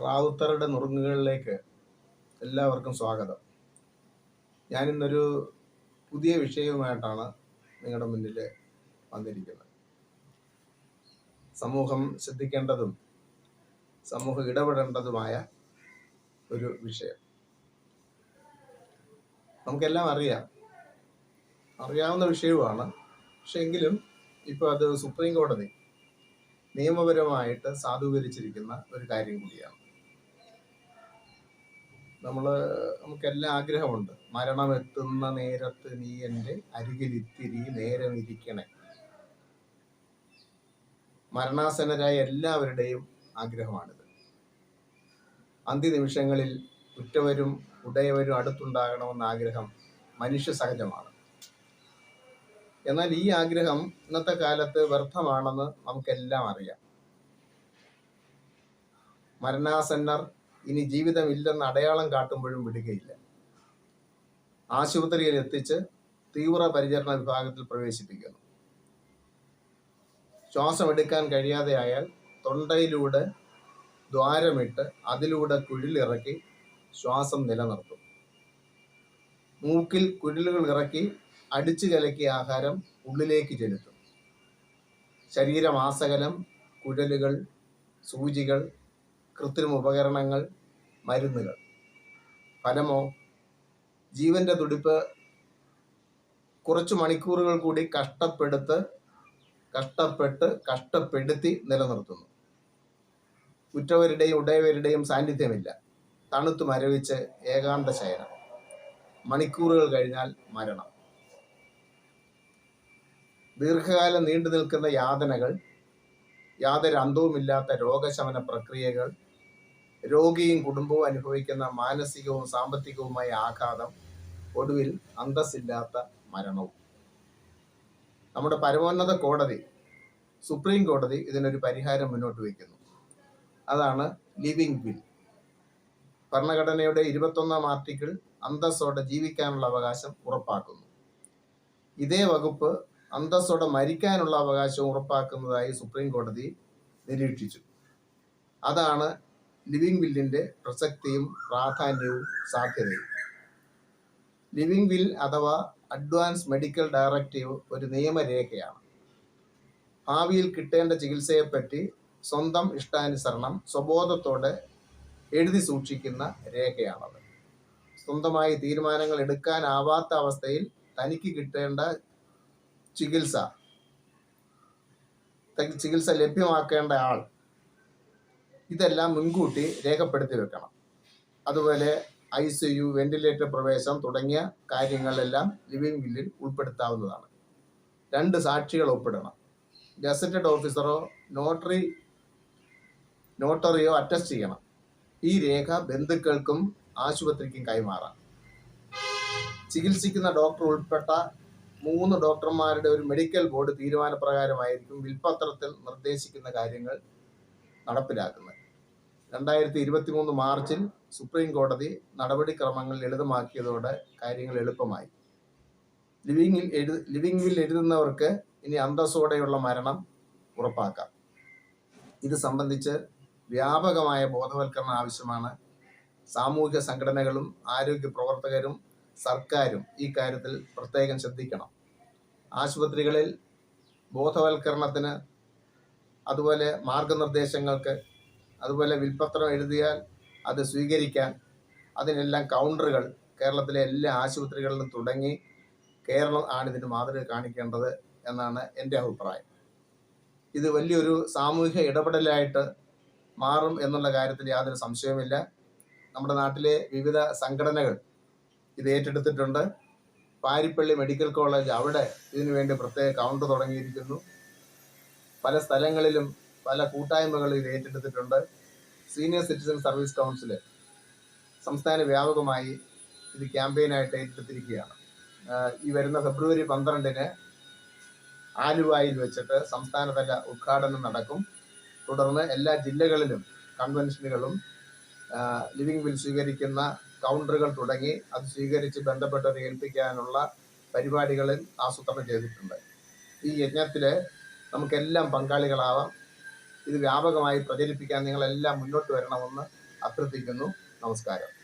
റാവുത്തറുടെ നുറുങ്ങുകളിലേക്ക് എല്ലാവർക്കും സ്വാഗതം. ഞാനിന്നൊരു പുതിയ വിഷയവുമായിട്ടാണ് നിങ്ങളുടെ മുന്നിൽ വന്നിരിക്കുന്നത്. സമൂഹം ശ്രദ്ധിക്കേണ്ടതും സമൂഹം ഇടപെടേണ്ടതുമായ ഒരു വിഷയം. നമുക്കെല്ലാം അറിയാവുന്ന വിഷയവുമാണ്. പക്ഷെ എങ്കിലും ഇപ്പോൾ അത് സുപ്രീം കോടതി നിയമപരമായിട്ട് സാധൂകരിച്ചിരിക്കുന്ന ഒരു കാര്യം കൂടിയാണ്. നമുക്കെല്ലാം ആഗ്രഹമുണ്ട്. മരണം എത്തുന്ന നേരത്ത് നീ എൻ്റെ അരികിലിത്തിരി നേരം ഇരിക്കണേ. മരണാസന്നരായ എല്ലാവരുടെയും ആഗ്രഹമാണിത്. അന്ത്യനിമിഷങ്ങളിൽ ഉറ്റവരും ഉടയവരും അടുത്തുണ്ടാകണമെന്ന ആഗ്രഹം മനുഷ്യ സഹജമാണ്. എന്നാൽ ഈ ആഗ്രഹം ഇന്നത്തെ കാലത്ത് വ്യർത്ഥമാണെന്ന് നമുക്കെല്ലാം അറിയാം. മരണാസന്നർ ഇനി ജീവിതമില്ലെന്ന് അടയാളം കാട്ടുമ്പോഴും വിടുകയില്ല. ആശുപത്രിയിൽ എത്തിച്ച് തീവ്ര പരിചരണ വിഭാഗത്തിൽ പ്രവേശിപ്പിക്കുന്നു. ശ്വാസമെടുക്കാൻ കഴിയാതെ ആയാൽ തൊണ്ടയിലൂടെ ദ്വാരമിട്ട് അതിലൂടെ കുഴലിറക്കി ശ്വാസം നിലനിർത്തും. മൂക്കിൽ കുഴലുകൾ ഇറക്കി അടിച്ചു കലക്കിയ ആഹാരം ഉള്ളിലേക്ക് ചെലുത്തും. ശരീരമാസകലം കുഴലുകൾ, സൂചികൾ, കൃത്രിമ ഉപകരണങ്ങൾ, മരുന്നുകൾ. ഫലമോ ജീവന്റെ തുടിപ്പ് കുറച്ചു മണിക്കൂറുകൾ കൂടി കഷ്ടപ്പെടുത്തി നിലനിർത്തുന്നു. ഉറ്റവരുടെയും ഉടയവരുടെയും സാന്നിധ്യമില്ല. തണുത്തു മരവിച്ച് ഏകാന്ത ശയനം. മണിക്കൂറുകൾ കഴിഞ്ഞാൽ മരണം. ദീർഘകാലം നീണ്ടു നിൽക്കുന്ന യാതനകൾ, യാതൊരു അന്തവുമില്ലാത്ത രോഗശമന പ്രക്രിയകൾ, രോഗിയും കുടുംബവും അനുഭവിക്കുന്ന മാനസികവും സാമ്പത്തികവുമായ ആഘാതം, ഒടുവിൽ അന്തസ്സില്ലാത്ത മരണവും. നമ്മുടെ പരമോന്നത കോടതി, സുപ്രീം കോടതി, ഇതിനൊരു പരിഹാരം മുന്നോട്ട് വയ്ക്കുന്നു. അതാണ് ലിവിങ് വിൽ. ഭരണഘടനയുടെ 21-ാം ആർട്ടിക്കിൾ അന്തസ്സോടെ ജീവിക്കാനുള്ള അവകാശം ഉറപ്പാക്കുന്നു. ഇതേ വകുപ്പ് അന്തസ്സോടെ മരിക്കാനുള്ള അവകാശവും ഉറപ്പാക്കുന്നതായി സുപ്രീം കോടതി നിരീക്ഷിച്ചു. അതാണ് ലിവിങ് വില്ലിന്റെ പ്രസക്തിയും പ്രാധാന്യവും സാധ്യതയും. ലിവിങ് വിൽ അഥവാ അഡ്വാൻസ് മെഡിക്കൽ ഡയറക്റ്റീവ് ഒരു നിയമരേഖയാണ്. ഭാവിയിൽ കിട്ടേണ്ട ചികിത്സയെപ്പറ്റി സ്വന്തം ഇഷ്ടാനുസരണം സ്വബോധത്തോടെ എഴുതി സൂക്ഷിക്കുന്ന രേഖയാണത്. സ്വന്തമായി തീരുമാനങ്ങൾ എടുക്കാനാവാത്ത അവസ്ഥയിൽ തനിക്ക് കിട്ടേണ്ട ചികിത്സ ലഭ്യമാക്കേണ്ട ആൾ, ഇതെല്ലാം മുൻകൂട്ടി രേഖപ്പെടുത്തി വെക്കണം. അതുപോലെ ICU, വെന്റിലേറ്റർ പ്രവേശം തുടങ്ങിയ കാര്യങ്ങളെല്ലാം ലിവിങ് വില്ലിൽ ഉൾപ്പെടുത്താവുന്നതാണ്. 2 സാക്ഷികൾ ഒപ്പിടണം. ഗസറ്റഡ് ഓഫീസറോ നോട്ടറിയോ അറ്റസ്റ്റ് ചെയ്യണം. ഈ രേഖ ബന്ധുക്കൾക്കും ആശുപത്രിക്കും കൈമാറാം. ചികിത്സിക്കുന്ന ഡോക്ടർ ഉൾപ്പെട്ട 3 ഡോക്ടർമാരുടെ ഒരു മെഡിക്കൽ ബോർഡ് തീരുമാനപ്രകാരമായിരിക്കും വിൽപത്രത്തിൽ നിർദ്ദേശിക്കുന്ന കാര്യങ്ങൾ നടപ്പിലാക്കുന്നത്. 2023 മാർച്ചിൽ സുപ്രീം കോടതി നടപടിക്രമങ്ങൾ ലളിതമാക്കിയതോടെ കാര്യങ്ങൾ എളുപ്പമായി. ലിവിങ് വിൽ എഴുതുന്നവർക്ക് ഇനി അന്തസ്സോടെയുള്ള മരണം ഉറപ്പാക്കാം. ഇത് സംബന്ധിച്ച് വ്യാപകമായ ബോധവൽക്കരണം ആവശ്യമാണ്. സാമൂഹിക സംഘടനകളും ആരോഗ്യ പ്രവർത്തകരും സർക്കാരും ഈ കാര്യത്തിൽ പ്രത്യേകം ശ്രദ്ധിക്കണം. ആശുപത്രികളിൽ ബോധവൽക്കരണത്തിന്, അതുപോലെ മാർഗനിർദ്ദേശങ്ങൾക്ക്, അതുപോലെ വിൽപത്രം എഴുതിയാൽ അത് സ്വീകരിക്കാൻ, അതിനെല്ലാം കൗണ്ടറുകൾ കേരളത്തിലെ എല്ലാ ആശുപത്രികളിലും തുടങ്ങി കേരളം ആണിതിന് മാതൃക കാണിക്കേണ്ടത് എന്നാണ് എൻ്റെ അഭിപ്രായം. ഇത് വലിയൊരു സാമൂഹിക ഇടപെടലായിട്ട് മാറും എന്നുള്ള കാര്യത്തിൽ യാതൊരു സംശയവുമില്ല. നമ്മുടെ നാട്ടിലെ വിവിധ സംഘടനകൾ ഇത് ഏറ്റെടുത്തിട്ടുണ്ട്. പാരിപ്പള്ളി മെഡിക്കൽ കോളേജ്, അവിടെ ഇതിനു വേണ്ടി പ്രത്യേക കൗണ്ടർ തുടങ്ങിയിരിക്കുന്നു. പല സ്ഥലങ്ങളിലും പല കൂട്ടായ്മകൾ ഇത് ഏറ്റെടുത്തിട്ടുണ്ട്. സീനിയർ സിറ്റിസൺ സർവീസ് കൗൺസിൽ സംസ്ഥാന വ്യാപകമായി ഇത് ക്യാമ്പയിനായിട്ട് ഏറ്റെടുത്തിരിക്കുകയാണ്. ഈ വരുന്ന ഫെബ്രുവരി 12-ന് ആലുവായിൽ വെച്ചിട്ട് സംസ്ഥാനതല ഉദ്ഘാടനം നടക്കും. തുടർന്ന് എല്ലാ ജില്ലകളിലും കൺവെൻഷനുകളും ലിവിങ് വിൽ സ്വീകരിക്കുന്ന കൗണ്ടറുകൾ തുടങ്ങി അത് സ്വീകരിച്ച് ബന്ധപ്പെട്ടവരെ ഏൽപ്പിക്കാനുള്ള പരിപാടികളിൽ ആസൂത്രണം ചെയ്തിട്ടുണ്ട്. ഈ യജ്ഞത്തിൽ നമുക്കെല്ലാം പങ്കാളികളാവാം. ഇത് വ്യാപകമായി പ്രചരിപ്പിക്കാൻ നിങ്ങളെല്ലാം മുന്നോട്ട് വരണമെന്ന് അഭ്യർത്ഥിക്കുന്നു. നമസ്കാരം.